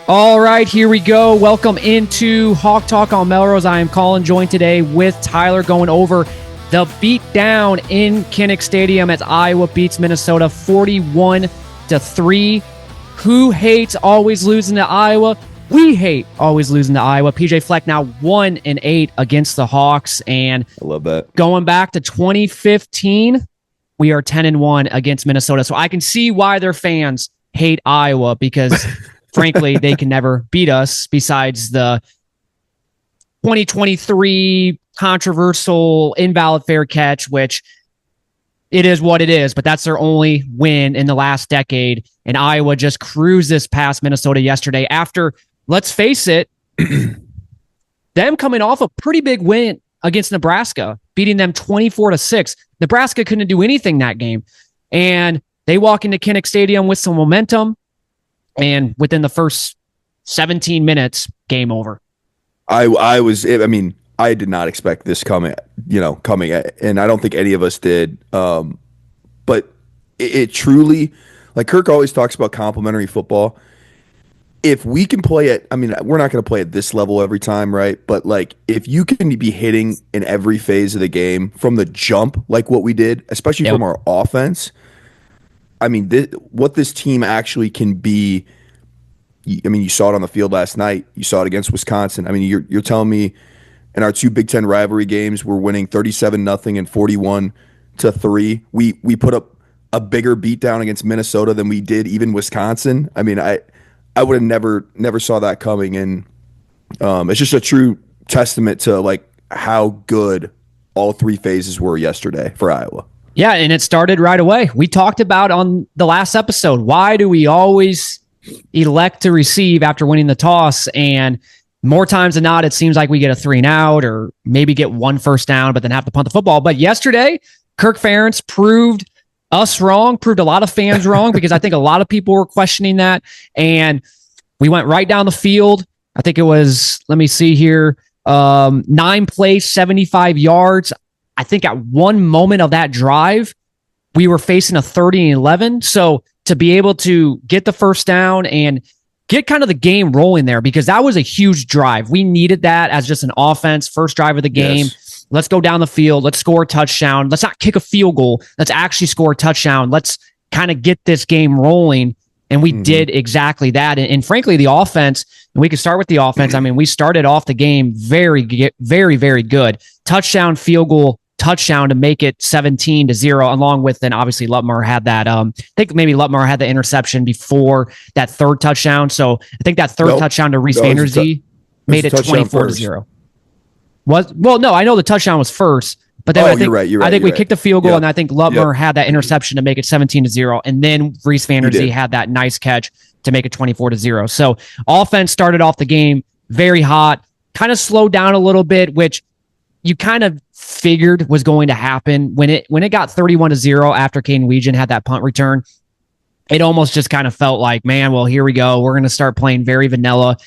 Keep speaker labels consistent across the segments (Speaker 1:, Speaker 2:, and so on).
Speaker 1: All right, here we go. Welcome into Hawk Talk on Melrose. I am Collin, joined today with Tyler, going over the beatdown in Kinnick Stadium as Iowa beats Minnesota 41-3. Who hates always losing to Iowa? We hate always losing to Iowa. PJ Fleck now 1-8 against the Hawks, and
Speaker 2: I love that.
Speaker 1: Going back to 2015, we are 10-1 against Minnesota. So I can see why their fans hate Iowa, because frankly, they can never beat us besides the 2023 controversial invalid fair catch, which it is what it is, but that's their only win in the last decade. And Iowa just cruises past Minnesota yesterday after, let's face it, them coming off a pretty big win against Nebraska, beating them 24-6. Nebraska couldn't do anything that game. And they walk into Kinnick Stadium with some momentum. And within the first 17 minutes, game over. I
Speaker 2: did not expect this coming, and I don't think any of us did. But it truly, like Kirk always talks about complimentary football. If we can play it, we're not going to play at this level every time, right? But like, if you can be hitting in every phase of the game from the jump, like what we did, especially from our offense, what this team actually can be. You saw it on the field last night. You saw it against Wisconsin. You're telling me in our two Big Ten rivalry games, we're winning 37-0 and 41-3. We put up a bigger beatdown against Minnesota than we did even Wisconsin. I would have never saw that coming, and it's just a true testament to like how good all three phases were yesterday for Iowa.
Speaker 1: Yeah, and it started right away. We talked about on the last episode, why do we always elect to receive after winning the toss? And more times than not, it seems like we get a 3-and-out or maybe get one first down, but then have to punt the football. But yesterday, Kirk Ferentz proved us wrong, proved a lot of fans wrong, because I think a lot of people were questioning that. And we went right down the field. I think it was, let me see here, 9 plays, 75 yards. I think at one moment of that drive, we were facing a 30-11. So to be able to get the first down and get kind of the game rolling there, because that was a huge drive. We needed that as just an offense, first drive of the game. Yes. Let's go down the field. Let's score a touchdown. Let's not kick a field goal. Let's actually score a touchdown. Let's kind of get this game rolling. And we did exactly that. And frankly, the offense, and we can start with the offense. we started off the game very, very, very good. Touchdown, field goal, touchdown to make it 17-0, along with, then obviously Lutmer had that, I think maybe Lutmer had the interception before that third touchdown. So I think that third touchdown to Reese Vanderzee made it 24-0. No, I know the touchdown was first, but then I think we kicked the field goal, and I think Lutmer had that interception to make it 17-0. And then Reese Vanderzee had that nice catch to make it 24-0. So offense started off the game very hot, kind of slowed down a little bit, which you kind of figured was going to happen when it got 31-0 after Caden Weegan had that punt return. It almost just kind of felt like, man, well, here we go. We're going to start playing very vanilla.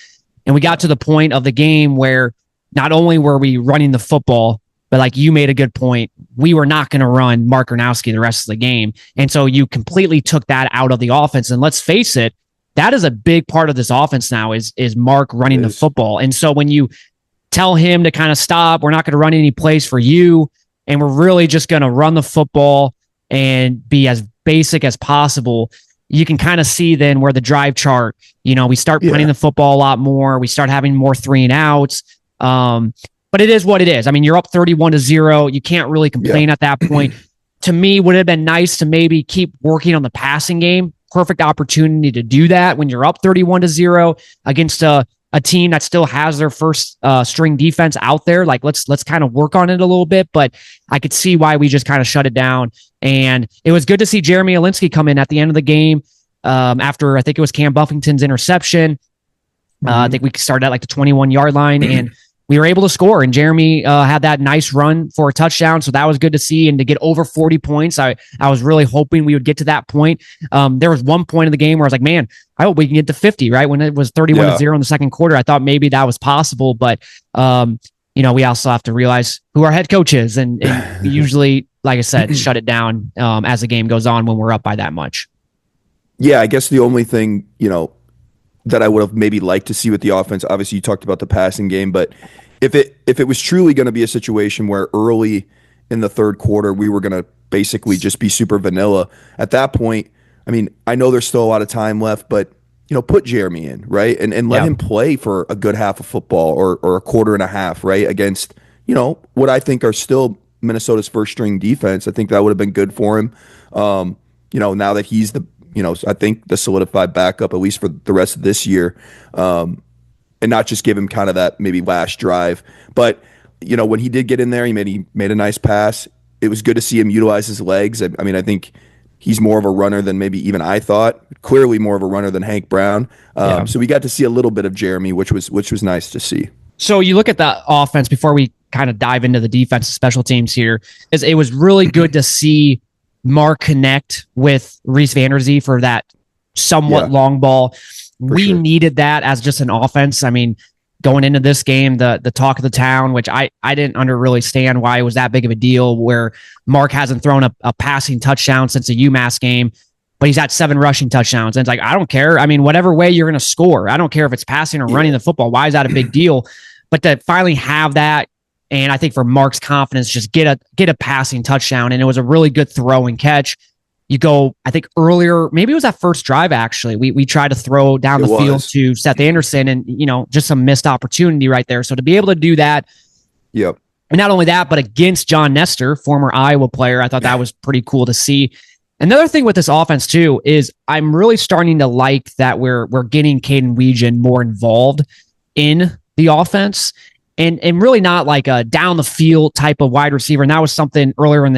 Speaker 1: And we got to the point of the game where not only were we running the football, but like you made a good point, we were not going to run Mark Gronowski the rest of the game. And so you completely took that out of the offense. And let's face it, that is a big part of this offense now is Mark running the football. And so when you tell him to kind of stop, we're not going to run any plays for you, and we're really just going to run the football and be as basic as possible, you can kind of see then where the drive chart, we start punting the football a lot more. We start having more 3-and-outs. But it is what it is. You're up 31-0. You can't really complain at that point. To me, would it have been nice to maybe keep working on the passing game. Perfect opportunity to do that when you're up 31-0 against a team that still has their first string defense out there. Like let's kind of work on it a little bit, but I could see why we just kind of shut it down. And it was good to see Jeremy Alinsky come in at the end of the game after, I think it was Cam Buffington's interception. I think we started at like the 21-yard line, and we were able to score, and Jeremy had that nice run for a touchdown. So that was good to see. And to get over 40 points, I was really hoping we would get to that point. There was one point in the game where I was like, man, I hope we can get to 50, right? When it was 31-0 in the second quarter, I thought maybe that was possible. But, we also have to realize who our head coach is. And we usually, like I said, shut it down as the game goes on when we're up by that much.
Speaker 2: Yeah, I guess the only thing, that I would have maybe liked to see with the offense. Obviously, you talked about the passing game, but if it was truly going to be a situation where early in the third quarter we were going to basically just be super vanilla, at that point, I mean, I know there's still a lot of time left, but put Jeremy in, right? And let him play for a good half of football or a quarter and a half, right? Against, what I think are still Minnesota's first string defense. I think that would have been good for him. Now that he's I think the solidified backup, at least for the rest of this year, and not just give him kind of that maybe last drive. But, when he did get in there, he made a nice pass. It was good to see him utilize his legs. I mean, I think he's more of a runner than maybe even I thought. Clearly more of a runner than Hank Brown. So we got to see a little bit of Jeremy, which was nice to see.
Speaker 1: So you look at the offense before we kind of dive into the defense and special teams here. It was really good to see Mark connect with Reese Vanderzee for that somewhat long ball. We needed that as just an offense. I mean, going into this game, the talk of the town, which I didn't really stand why it was that big of a deal, where Mark hasn't thrown a passing touchdown since the UMass game, but he's had 7 rushing touchdowns. And it's like, I don't care. I mean, whatever way you're going to score, I don't care if it's passing or running the football. Why is that a big deal? But to finally have that, and I think for Mark's confidence, just get a passing touchdown. And it was a really good throw and catch. You go, I think earlier, maybe it was that first drive, actually. We tried to throw down the field to Seth Anderson, and, just some missed opportunity right there. So to be able to do that.
Speaker 2: Yep.
Speaker 1: And not only that, but against John Nestor, former Iowa player, I thought that was pretty cool to see. Another thing with this offense, too, is I'm really starting to like that we're getting Caden Weegan more involved in the offense. And really not like a down the field type of wide receiver. And that was something earlier in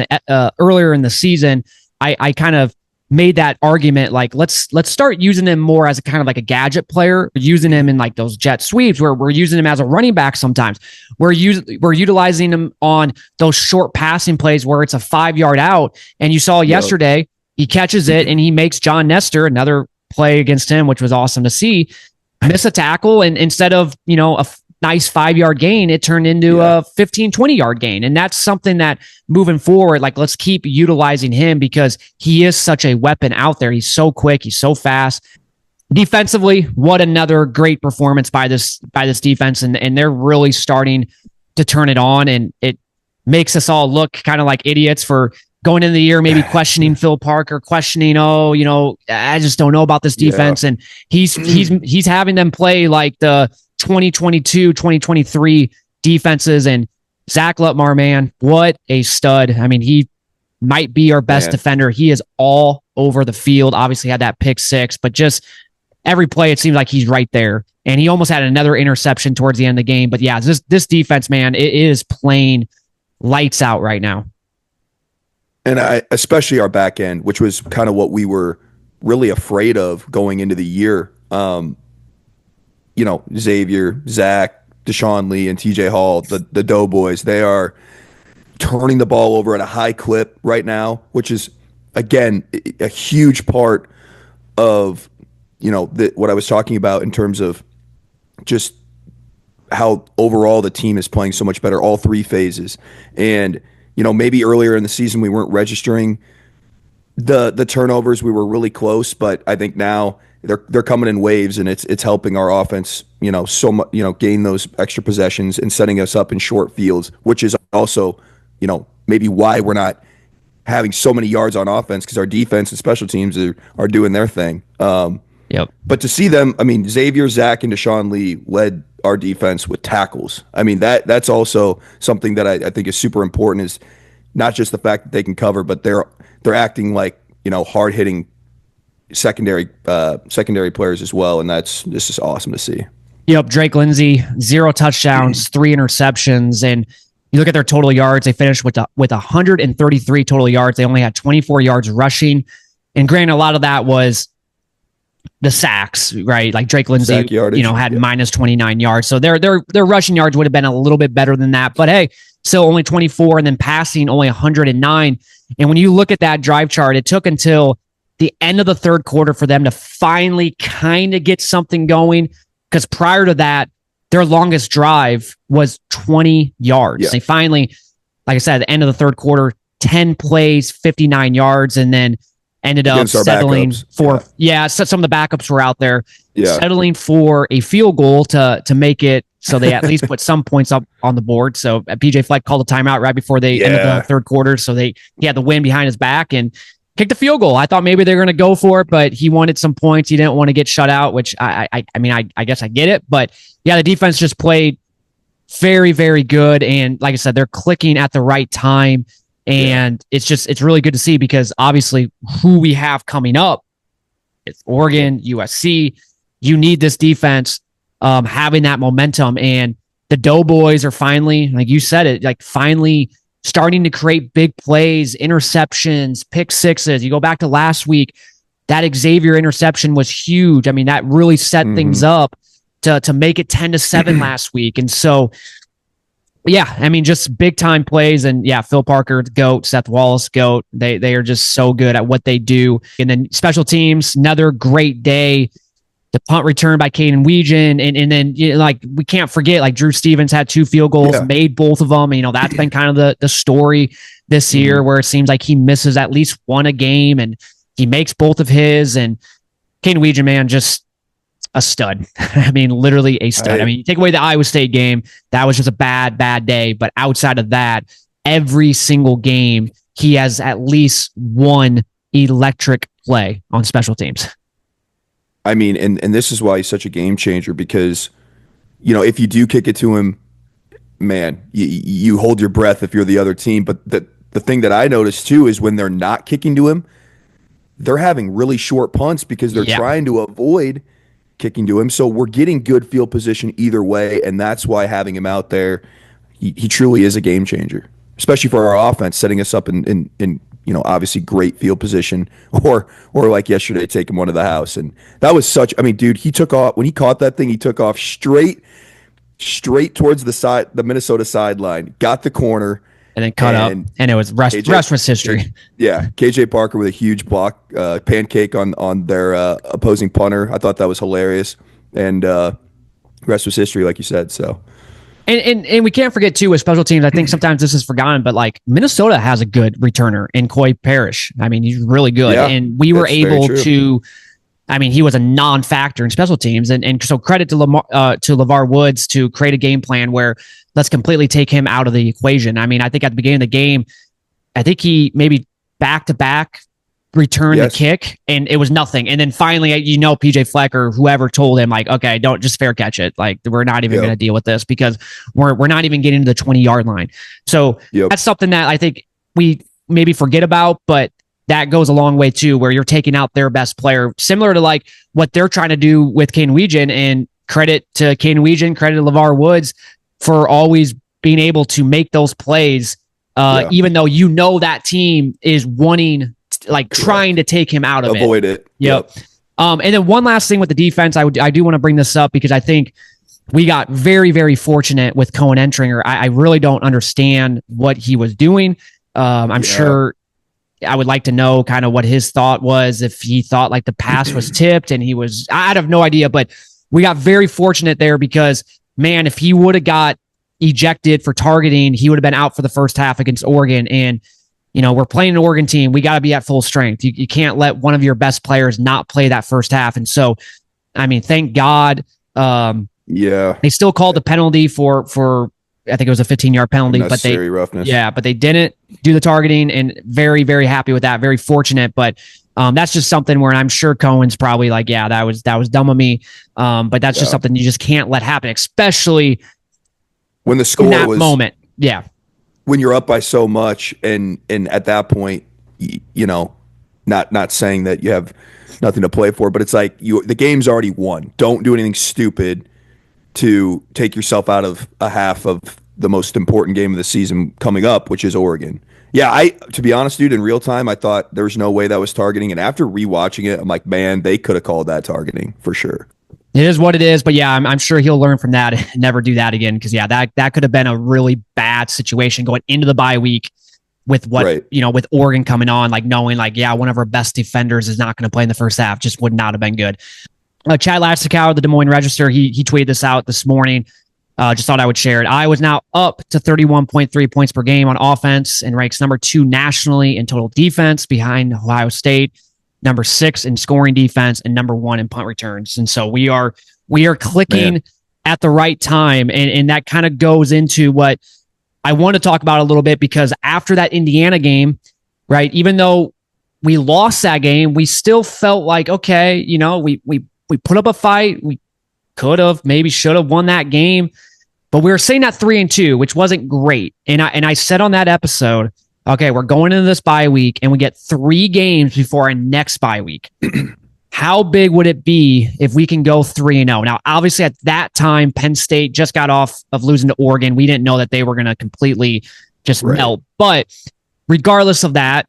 Speaker 1: the season. I kind of made that argument, like, let's start using him more as a kind of like a gadget player, using him in like those jet sweeps where we're using him as a running back sometimes. We're utilizing him on those short passing plays where it's a 5-yard out. And you saw yesterday, he catches it and he makes John Nestor, another play against him, which was awesome to see, miss a tackle. And instead of, a nice 5-yard gain, it turned into a 15, 20-yard gain. And that's something that moving forward, like, let's keep utilizing him because he is such a weapon out there. He's so quick. He's so fast. Defensively, what another great performance by this defense. And they're really starting to turn it on. And it makes us all look kind of like idiots for going into the year, maybe questioning Phil Parker, questioning, I just don't know about this defense. And he's having them play like the 2022, 2023 defenses. And Zach Lutmar, man, what a stud. I mean, he might be our best defender. He is all over the field. Obviously had that pick 6, but just every play, it seems like he's right there. And he almost had another interception towards the end of the game. But yeah, this defense, man, it is playing lights out right now.
Speaker 2: And especially our back end, which was kind of what we were really afraid of going into the year. Xavier, Zach, Deshaun Lee, and TJ Hall, the Doughboys, they are turning the ball over at a high clip right now, which is, again, a huge part of, what I was talking about in terms of just how overall the team is playing so much better, all 3 phases. And, maybe earlier in the season we weren't registering the turnovers. We were really close, but I think now they're coming in waves, and it's helping our offense, so much, gain those extra possessions and setting us up in short fields, which is also, maybe why we're not having so many yards on offense, because our defense and special teams are doing their thing. But to see them, I mean, Xavier, Zach, and Deshaun Lee led our defense with tackles. I mean, that's also something that I think is super important, is not just the fact that they can cover, but they're acting like, hard hitting secondary players as well. And this is awesome to see.
Speaker 1: Yep. Drake Lindsay, 0 touchdowns, 3 interceptions. And you look at their total yards, they finished with 133 total yards. They only had 24 yards rushing. And granted, a lot of that was the sacks, right? Like Drake Lindsay, had minus 29 yards. So their rushing yards would have been a little bit better than that. But hey, still only 24, and then passing only 109. And when you look at that drive chart, it took until the end of the third quarter for them to finally kind of get something going. Because prior to that, their longest drive was 20 yards. They finally, like I said, at the end of the third quarter, 10 plays, 59 yards. And then ended up
Speaker 2: Against our
Speaker 1: settling
Speaker 2: backups.
Speaker 1: for so some of the backups were out there,
Speaker 2: Yeah.
Speaker 1: settling for a field goal to make it so they at least put some points up on the board. So PJ Fleck called a timeout right before they ended the third quarter, so he had the wind behind his back and kicked a field goal. I thought maybe they were going to go for it, but he wanted some points. He didn't want to get shut out, which I guess I get it. But yeah, the defense just played very, very good, and like I said, they're clicking at the right time. And it's really good to see, because obviously who we have coming up, it's Oregon, USC. You need this defense having that momentum, and the Doughboys are finally, like you said it, like finally starting to create big plays, interceptions, pick sixes. You go back to last week, that Xavier interception was huge. I mean, that really set things up to make it 10-7 last week. And so, yeah, I mean, just big time plays. And yeah, Phil Parker, GOAT, Seth Wallace, GOAT. They are just so good at what they do. And then special teams, another great day. The punt return by Caden Weegan. And then, like, we can't forget, like, Drew Stevens had 2 field goals, made both of them. And, that's been kind of the story this year, where it seems like he misses at least one a game and he makes both of his. And Caden Weegan, man, just a stud. I mean, literally a stud. I mean, you take away the Iowa State game, that was just a bad day. But outside of that, every single game, he has at least one electric play on special teams.
Speaker 2: I mean, and this is why he's such a game changer, because, if you do kick it to him, man, you hold your breath if you're the other team. But the thing that I noticed too is when they're not kicking to him, they're having really short punts because they're trying to avoid kicking to him. So we're getting good field position either way, and that's why having him out there, he truly is a game changer, especially for our offense, setting us up in obviously great field position, or like yesterday, taking one to the house. And that was dude, he took off when he caught that thing. He took off straight towards the Minnesota sideline, got the corner,
Speaker 1: and then cut up, and it was rest was history.
Speaker 2: Yeah, KJ Parker with a huge block, pancake on their opposing punter. I thought that was hilarious, and rest was history, like you said. So,
Speaker 1: and we can't forget too with special teams. I think sometimes this is forgotten, but like Minnesota has a good returner in Coy Parrish. I mean, he's really good, and we were able to. I mean, he was a non-factor in special teams, and so credit to LeVar Woods to create a game plan where let's completely take him out of the equation. I mean, I think at the beginning of the game, I think he maybe back-to-back returned the kick, and it was nothing. And then finally, PJ Fleck or whoever told him, like, okay, don't just fair catch it. Like, we're not even going to deal with this because we're not even getting to the 20-yard line. So that's something that I think we maybe forget about, but that goes a long way too, where you're taking out their best player, similar to like what they're trying to do with Caden Weegan. And credit to Caden Weegan, credit to LeVar Woods for always being able to make those plays, even though that team is wanting, trying to take him out of it.
Speaker 2: Avoid it.
Speaker 1: Yep. And then one last thing with the defense, I do want to bring this up because I think we got very, very fortunate with Cohen Entringer. I really don't understand what he was doing. I'm sure I would like to know kind of what his thought was, if he thought like the pass was tipped and I have no idea, but we got very fortunate there because, man, if he would have got ejected for targeting, he would have been out for the first half against Oregon. And, we're playing an Oregon team. We got to be at full strength. You can't let one of your best players not play that first half. And so, I mean, thank God. They still called the penalty for I think it was a 15-yard penalty, but they didn't do the targeting, and very, very happy with that. Very fortunate, but that's just something where I'm sure Cohen's probably like, yeah, that was dumb of me. But that's just something you just can't let happen, especially
Speaker 2: when the score
Speaker 1: in that moment. Yeah.
Speaker 2: When you're up by so much, and at that point, not saying that you have nothing to play for, but it's like the game's already won. Don't do anything stupid to take yourself out of a half of the most important game of the season coming up, which is Oregon. Yeah, to be honest, dude, in real time, I thought there was no way that was targeting. And after rewatching it, I'm like, man, they could have called that targeting for sure.
Speaker 1: It is what it is. But yeah, I'm sure he'll learn from that and never do that again. Because, that could have been a really bad situation going into the bye week with with Oregon coming on, like knowing like, one of our best defenders is not going to play in the first half. Just would not have been good. Chad Lassikow of the Des Moines Register, he tweeted this out this morning. Just thought I would share it. Iowa's now up to 31.3 points per game on offense and ranks number 2 nationally in total defense behind Ohio State. number 6 in scoring defense, and number 1 in punt returns. And so we are clicking at the right time. And that kind of goes into what I want to talk about a little bit, because after that Indiana game, right, even though we lost that game, we still felt like, okay, you know, we put up a fight. We could have, maybe should have won that game, but we were saying that 3-2, which wasn't great. And I said on that episode, okay, we're going into this bye week and we get 3 games before our next bye week. How big would it be if we can go 3-0? Now, obviously at that time, Penn State just got off of losing to Oregon. We didn't know that they were going to completely just melt. But regardless of that,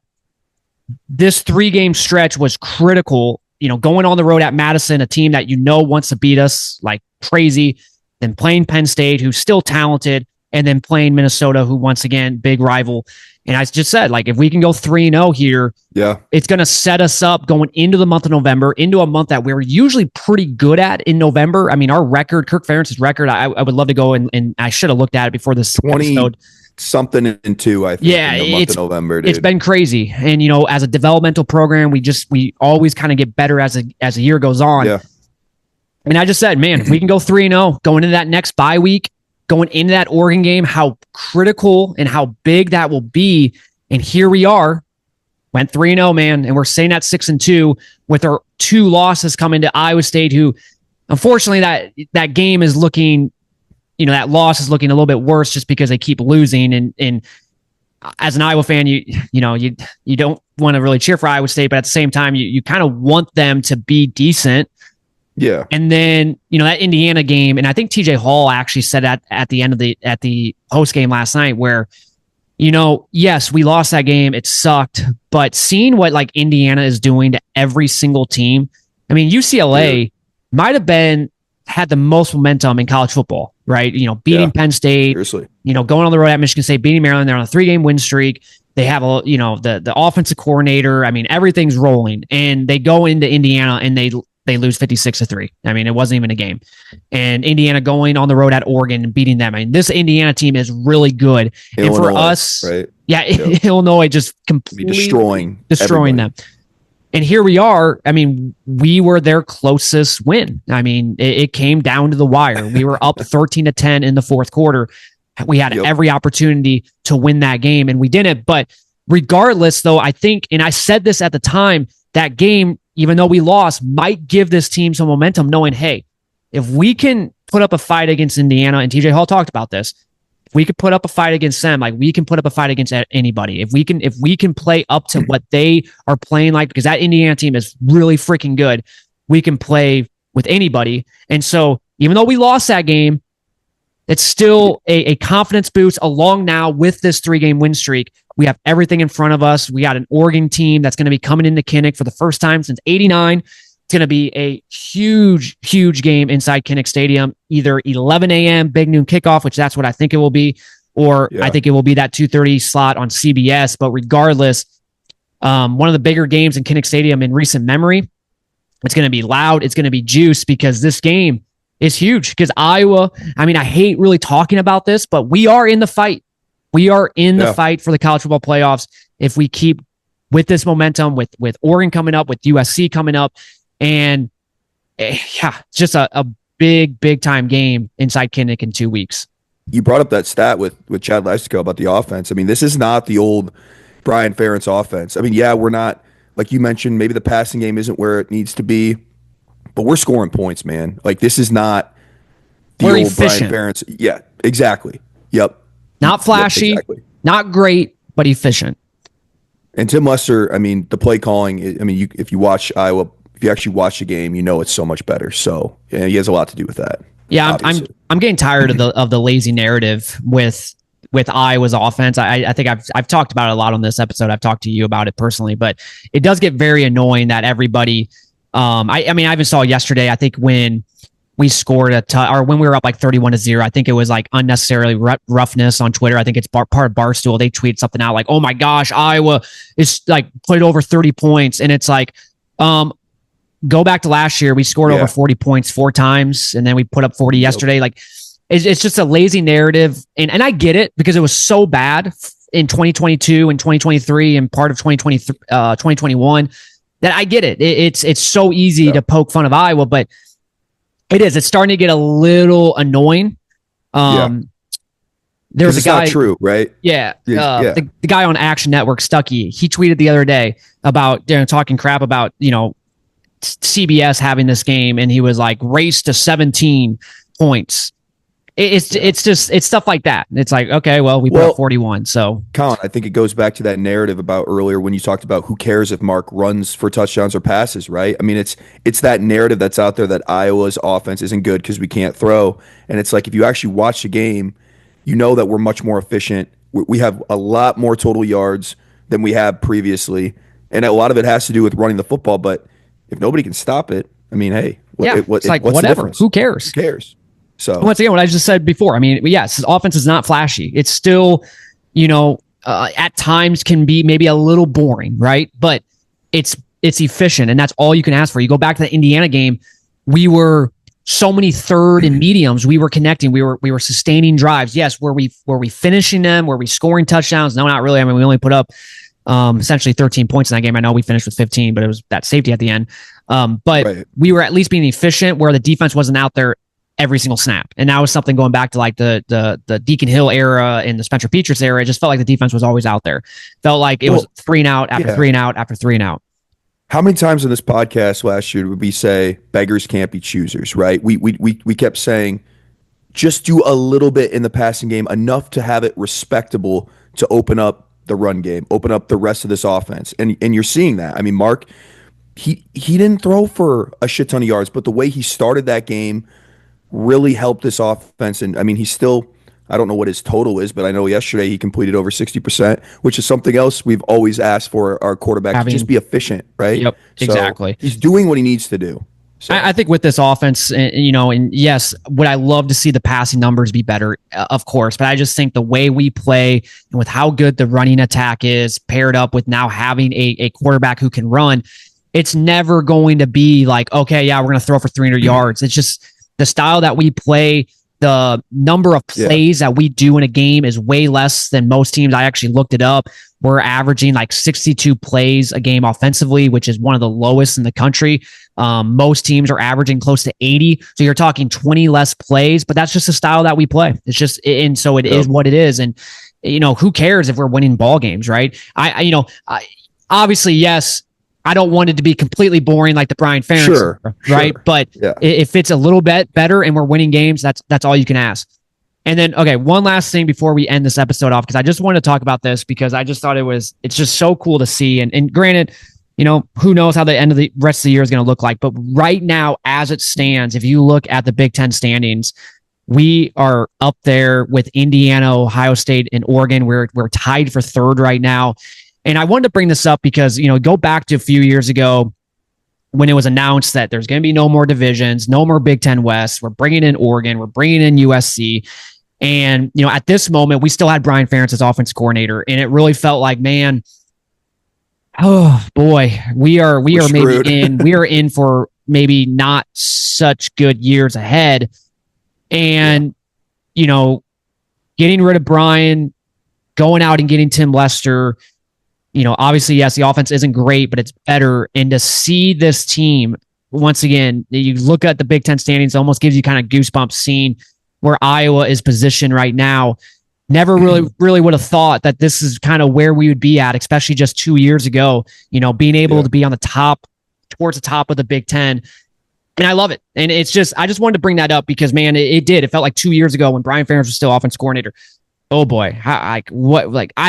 Speaker 1: this 3-game stretch was critical. You know, going on the road at Madison, a team that you know wants to beat us like crazy, then playing Penn State, who's still talented, and then playing Minnesota, who once again, big rival. And I just said, like, if we can go 3-0 here, it's going to set us up going into the month of November, into a month that we're usually pretty good at in November. I mean, our record, Kirk Ferentz's record, I would love to go and I should have looked at it before this
Speaker 2: 20
Speaker 1: episode.
Speaker 2: Something in 2, I think, in the month of November. Dude.
Speaker 1: It's been crazy. And, you know, as a developmental program, we always kind of get better as a year goes on.
Speaker 2: Yeah.
Speaker 1: And I just said, man, if we can go 3-0 going into that next bye week, going into that Oregon game, how critical and how big that will be. And here we are, went 3-0, man. And we're saying that 6-2 with our 2 losses coming to Iowa State, who unfortunately that game is looking, you know, that loss is looking a little bit worse just because they keep losing. And as an Iowa fan, you don't want to really cheer for Iowa State, but at the same time, you kind of want them to be decent.
Speaker 2: Yeah.
Speaker 1: And then, you know, that Indiana game, and I think TJ Hall actually said that at the end of the post game last night, where, you know, yes, we lost that game. It sucked, but seeing what like Indiana is doing to every single team. I mean, UCLA might have had the most momentum in college football, right? You know, beating Penn State,
Speaker 2: seriously.
Speaker 1: You know, going on the road at Michigan State, beating Maryland. They're on a 3-game win streak. They have the offensive coordinator. I mean, everything's rolling, and they go into Indiana and they lose 56-3. I mean, it wasn't even a game. And Indiana going on the road at Oregon and beating them. I mean, this Indiana team is really good. Illinois, and for us,
Speaker 2: right?
Speaker 1: Illinois just completely destroying them. And here we are. I mean, we were their closest win. I mean, it came down to the wire. We were up 13-10 in the fourth quarter. We had every opportunity to win that game, and we didn't. But regardless, though, I think, and I said this at the time, that game, even though we lost, might give this team some momentum, knowing, hey, if we can put up a fight against Indiana, and TJ Hall talked about this, if we could put up a fight against them, like we can put up a fight against anybody. If we can play up to what they are playing like, because that Indiana team is really freaking good, we can play with anybody. And so even though we lost that game, it's still a confidence boost along now with this 3-game win streak. We have everything in front of us. We got an Oregon team that's going to be coming into Kinnick for the first time since '89. It's going to be a huge, huge game inside Kinnick Stadium, either 11 a.m., big noon kickoff, which that's what I think it will be, or I think it will be that 2:30 slot on CBS. But regardless, one of the bigger games in Kinnick Stadium in recent memory. It's going to be loud. It's going to be juice, because this game is huge. Because Iowa, I mean, I hate really talking about this, but we are in the fight. We are in the fight for the college football playoffs if we keep with this momentum, with Oregon coming up, with USC coming up. And it's just a big time game inside Kinnick in 2 weeks.
Speaker 2: You brought up that stat with Chad Leistikow about the offense. I mean, this is not the old Brian Ferentz offense. I mean, we're not, like you mentioned, maybe the passing game isn't where it needs to be, but we're scoring points, man. Like, this is not the old efficient Brian Ferentz. Yeah, exactly. Yep.
Speaker 1: Not flashy, not great, but efficient.
Speaker 2: And Tim Lester, I mean, the play calling, I mean, if you watch Iowa, if you actually watch the game, you know it's so much better. So he has a lot to do with that.
Speaker 1: Yeah, I'm getting tired of the lazy narrative with Iowa's offense. I think I've talked about it a lot on this episode. I've talked to you about it personally, but it does get very annoying that everybody. I mean, I even saw yesterday. I think when we scored or when we were up like 31-0, I think it was like unnecessarily roughness on Twitter. I think it's part of Barstool. They tweeted something out like, "Oh my gosh, Iowa is like played over 30 points," and it's like, go back to last year. We scored over 40 points 4 times, and then we put up 40 yesterday. Like, it's just a lazy narrative, and I get it because it was so bad in 2022 and 2023 and part of 2021. that I get it. It's so easy to poke fun of Iowa, but it's starting to get a little annoying. There was a guy,
Speaker 2: not true, right?
Speaker 1: Yeah. The guy on Action Network, Stuckey, he tweeted the other day about talking crap about, CBS having this game, and he was like, race to 17 points. It's stuff like that. It's like, okay, well, we put up 41. So,
Speaker 2: Collin, I think it goes back to that narrative about earlier when you talked about who cares if Mark runs for touchdowns or passes, right? I mean, it's that narrative that's out there that Iowa's offense isn't good because we can't throw. And it's like, if you actually watch the game, you know that we're much more efficient. We have a lot more total yards than we have previously. And a lot of it has to do with running the football. But if nobody can stop it, I mean, hey,
Speaker 1: it's like,
Speaker 2: what's
Speaker 1: whatever.
Speaker 2: the difference?
Speaker 1: Who cares?
Speaker 2: Who cares? So
Speaker 1: once again, what I just said before, I mean, yes, his offense is not flashy. It's still, at times can be maybe a little boring, right? But it's efficient, and that's all you can ask for. You go back to the Indiana game, we were so many third and mediums. We were connecting. We were sustaining drives. Yes, were we finishing them? Were we scoring touchdowns? No, not really. I mean, we only put up essentially 13 points in that game. I know we finished with 15, but it was that safety at the end. But we were at least being efficient where the defense wasn't out there every single snap. And that was something going back to like the Deacon Hill era and the Spencer Petras era. It just felt like the defense was always out there. Felt like it was 3 and out after 3 and out after 3 and out.
Speaker 2: How many times in this podcast last year did we say beggars can't be choosers, right? We kept saying just do a little bit in the passing game, enough to have it respectable to open up the run game, open up the rest of this offense. And you're seeing that. I mean, Mark, he didn't throw for a shit ton of yards, but the way he started that game really helped this offense. And I mean, he's still, I don't know what his total is, but I know yesterday he completed over 60%, which is something else we've always asked for our quarterback to just be efficient, right?
Speaker 1: Yep,
Speaker 2: so
Speaker 1: exactly.
Speaker 2: He's doing what he needs to do. So.
Speaker 1: I think with this offense, and yes, would I love to see the passing numbers be better? Of course, but I just think the way we play and with how good the running attack is paired up with now having a quarterback who can run, it's never going to be like, okay, yeah, we're going to throw for 300 yards. It's just the style that we play, the number of plays that we do in a game is way less than most teams. I actually looked it up. We're averaging like 62 plays a game offensively, which is one of the lowest in the country. Most teams are averaging close to 80. So you're talking 20 less plays, but that's just the style that we play. It's just, and so it is what it is. And, who cares if we're winning ball games, right? I obviously, yes, I don't want it to be completely boring like the Brian Ferentz, right? But if it's a little bit better and we're winning games, that's all you can ask. And then, okay, one last thing before we end this episode off, because I just wanted to talk about this because I just thought it's just so cool to see. And granted, who knows how the end of the rest of the year is going to look like. But right now, as it stands, if you look at the Big Ten standings, we are up there with Indiana, Ohio State, and Oregon. We're tied for third right now. And I wanted to bring this up because, go back to a few years ago when it was announced that there's going to be no more divisions, no more Big Ten West. We're bringing in Oregon. We're bringing in USC. And, at this moment, we still had Brian Ferentz as offense coordinator. And it really felt like, man, oh boy, we are in for maybe not such good years ahead. And, getting rid of Brian, going out and getting Tim Lester, obviously, yes, the offense isn't great, but it's better. And to see this team, once again, you look at the Big Ten standings, it almost gives you kind of goosebumps seeing where Iowa is positioned right now. Never really would have thought that this is kind of where we would be at, especially just 2 years ago, being able to be on the top, towards the top of the Big Ten. And I love it. And it's just, I just wanted to bring that up because, man, it did. It felt like 2 years ago when Brian Ferentz was still offense coordinator. Oh boy, I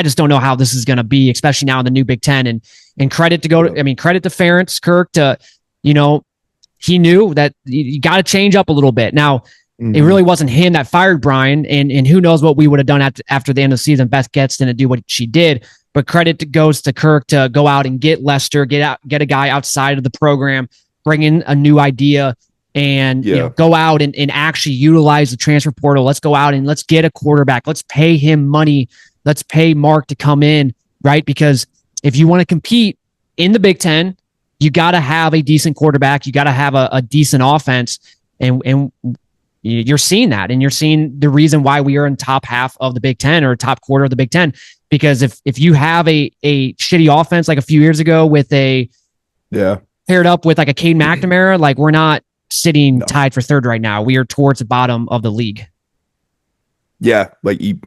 Speaker 1: just don't know how this is going to be, especially now in the new Big Ten. And credit to credit to Ferentz, Kirk, to, he knew that you got to change up a little bit. Now, it really wasn't him that fired Brian, and who knows what we would have done after the end of the season. Beth Getz didn't do what she did, but credit goes to Kirk to go out and get Lester, get a guy outside of the program, bring in a new idea, and go out and actually utilize the transfer portal. Let's go out and let's get a quarterback. Let's pay him money. Let's pay Mark to come in, right? Because if you want to compete in the Big Ten, you got to have a decent quarterback. You got to have a decent offense. And you're seeing that. And you're seeing the reason why we are in top half of the Big Ten or top quarter of the Big Ten. Because if you have a shitty offense like a few years ago with a
Speaker 2: Yeah.
Speaker 1: paired up with like a Cade McNamara, like we're not sitting
Speaker 2: No.
Speaker 1: tied for third right now. We are towards the bottom of the league.
Speaker 2: Yeah, like you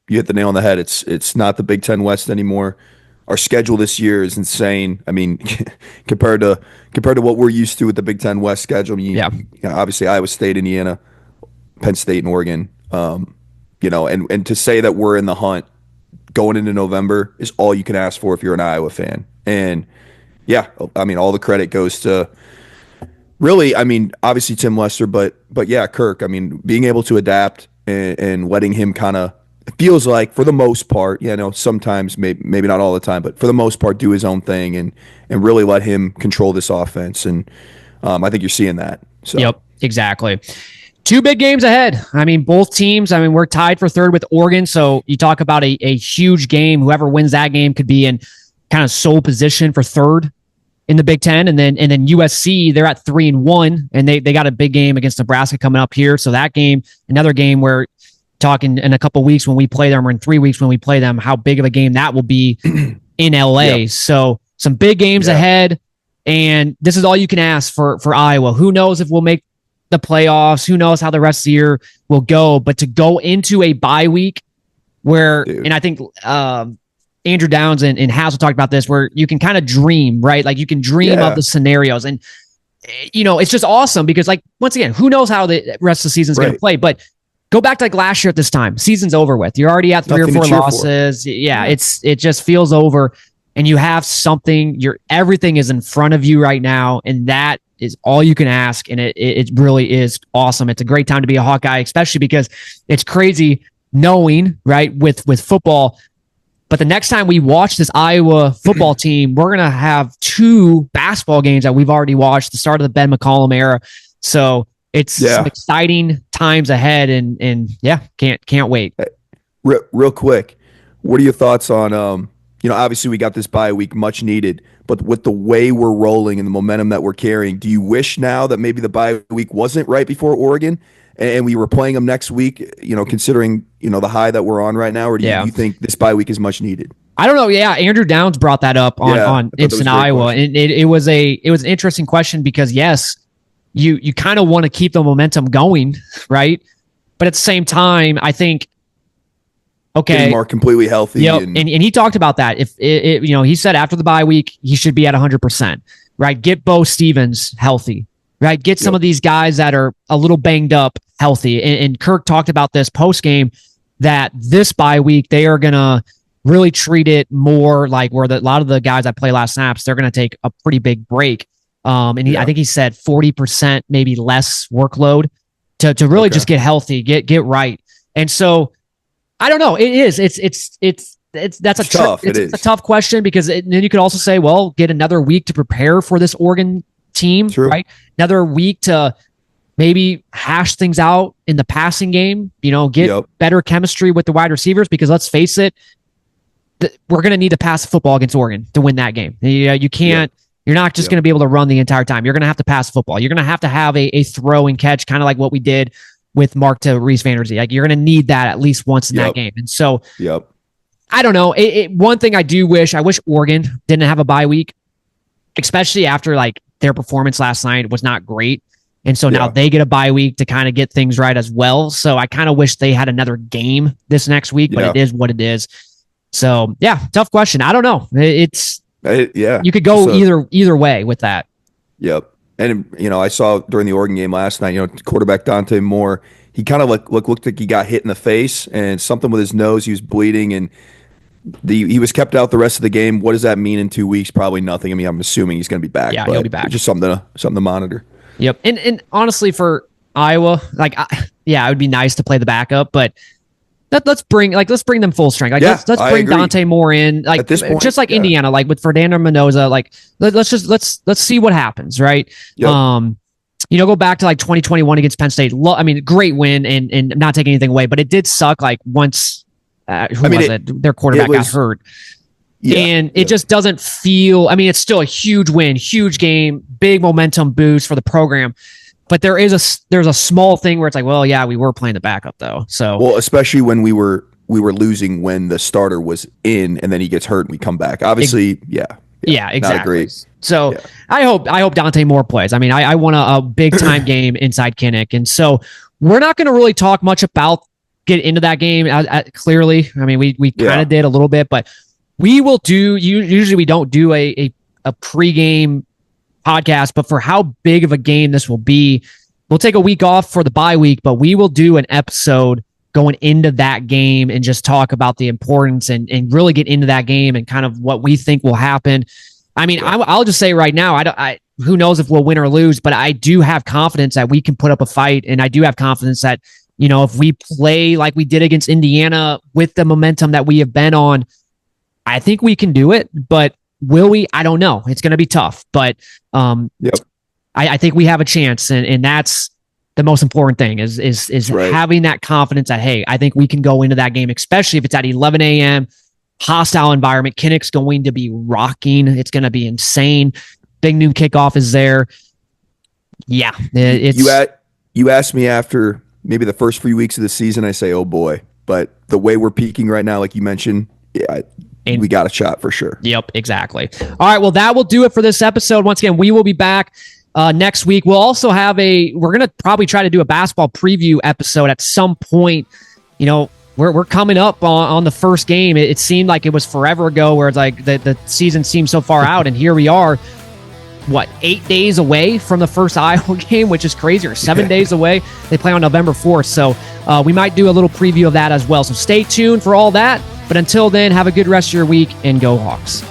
Speaker 2: hit the nail on the head. It's not the Big Ten West anymore. Our schedule this year is insane. I mean, compared to what we're used to with the Big Ten West schedule. I mean, obviously Iowa State, Indiana, Penn State, and Oregon. And to say that we're in the hunt going into November is all you can ask for if you're an Iowa fan. And yeah, I mean, all the credit goes to really, I mean, obviously Tim Lester, but yeah, Kirk. I mean, being able to adapt and letting him kind of, it feels like for the most part, sometimes maybe not all the time, but for the most part, do his own thing and really let him control this offense. And I think you're seeing that. So.
Speaker 1: Yep, exactly. 2 big games ahead. I mean, both teams, we're tied for third with Oregon. So you talk about a huge game. Whoever wins that game could be in kind of sole position for third in the Big Ten. And then USC, they're at 3-1, and they got a big game against Nebraska coming up here. So that game, another game where talking in a couple of weeks when we play them, or in 3 weeks when we play them, how big of a game that will be in LA. Yep. So some big games ahead. And this is all you can ask for Iowa. Who knows if we'll make the playoffs? Who knows how the rest of the year will go? But to go into a bye week where, and I think Andrew Downs and Hassel talked about this, where you can kind of dream, right? Like you can dream of the scenarios. And, it's just awesome because, like, once again, who knows how the rest of the season is going to play? But go back to like last year at this time. Season's over with. You're already at 3 or 4 losses. Yeah, it just feels over. And you have something, everything is in front of you right now. And that is all you can ask. And it really is awesome. It's a great time to be a Hawkeye, especially because it's crazy knowing, right, with football. But the next time we watch this Iowa football team, we're going to have 2 basketball games that we've already watched, the start of the Ben McCollum era. So it's some exciting times ahead. And yeah, can't wait.
Speaker 2: Real quick, what are your thoughts on, obviously we got this bye week, much needed, but with the way we're rolling and the momentum that we're carrying, do you wish now that maybe the bye week wasn't right before Oregon and we were playing them next week, considering, the high that we're on right now, or do you think this bye week is much needed?
Speaker 1: I don't know. Yeah. Andrew Downs brought that up on Instant Iowa. And it was an interesting question because yes, you kind of want to keep the momentum going, right? But at the same time, I think, okay,
Speaker 2: getting more completely healthy.
Speaker 1: Yep. And he talked about that. If he said after the bye week, he should be at 100%, right? Get Bo Stevens healthy, right? Get some of these guys that are a little banged up healthy. And Kirk talked about this post game that this bye week, they are going to really treat it more like where a lot of the guys that play last snaps, they're going to take a pretty big break. I think he said 40% maybe less workload to really just get healthy, get right. And so I don't know. It's a tough question because then you could also say, well, get another week to prepare for this Oregon team, right? Another week to maybe hash things out in the passing game, get better chemistry with the wide receivers, because let's face it, we're going to need to pass the football against Oregon to win that game. You can't, you're not just going to be able to run the entire time. You're going to have to pass the football. You're going to have a throw and catch, kind of like what we did with Mark to Reese Vanderzee. Like, you're going to need that at least once in that game. And so I don't know. One thing I wish Oregon didn't have a bye week, especially after like their performance last night was not great. And so now they get a bye week to kind of get things right as well. So I kind of wish they had another game this next week, but it is what it is. So yeah, tough question. I don't know. You could go either way with that.
Speaker 2: Yep. And, I saw during the Oregon game last night, quarterback Dante Moore, he kind of looked like he got hit in the face and something with his nose. He was bleeding and he was kept out the rest of the game. What does that mean in 2 weeks? Probably nothing. I mean, I'm assuming he's going to be back.
Speaker 1: Yeah, he'll be back.
Speaker 2: Just something to monitor.
Speaker 1: Yep. And honestly, for Iowa, it would be nice to play the backup, but let's bring them full strength. Let's bring Dante Moore in, at this point, just like Indiana, like with Fernando Mendoza. Let's see what happens, right? Yep. Go back to 2021 against Penn State. Great win, and not taking anything away, but it did suck. Once their quarterback got hurt. Yeah, and it just doesn't feel, it's still a huge win, huge game, big momentum boost for the program. But there's a small thing where it's like, well, yeah, we were playing the backup though. So
Speaker 2: especially when we were losing when the starter was in and then he gets hurt and we come back. Obviously,
Speaker 1: Yeah, exactly.
Speaker 2: Not
Speaker 1: So I hope Dante Moore plays. I mean, I want a big time game inside Kinnick. And so we're not going to really talk much about get into that game. Clearly, I mean, we kind of did a little bit, but we will do. Usually, we don't do a pregame podcast, but for how big of a game this will be, we'll take a week off for the bye week, but we will do an episode going into that game and just talk about the importance and really get into that game and kind of what we think will happen. I mean, I'll just say right now, who knows if we'll win or lose, but I do have confidence that we can put up a fight, and I do have confidence that, you know, if we play like we did against Indiana with the momentum that we have been on, I think we can do it. But will we? I don't know. It's going to be tough, but I think we have a chance, and that's the most important thing is having that confidence that, hey, I think we can go into that game, especially if it's at 11 a.m., hostile environment. Kinnick's going to be rocking. It's going to be insane. Big noon kickoff is there. Yeah.
Speaker 2: You asked me after maybe the first few weeks of the season, I say, oh boy, but the way we're peaking right now, like you mentioned, we got a shot for sure.
Speaker 1: Yep, exactly. All right, well, that will do it for this episode. Once again, we will be back next week. We'll also have we're going to probably try to do a basketball preview episode at some point. You know, we're coming up on the first game. It seemed like it was forever ago, where it's like the season seemed so far out, and here we are, 8 days away from the first Iowa game, which is crazy, or 7 days away. They play on November 4th, so we might do a little preview of that as well. So stay tuned for all that. But until then, have a good rest of your week, and go Hawks.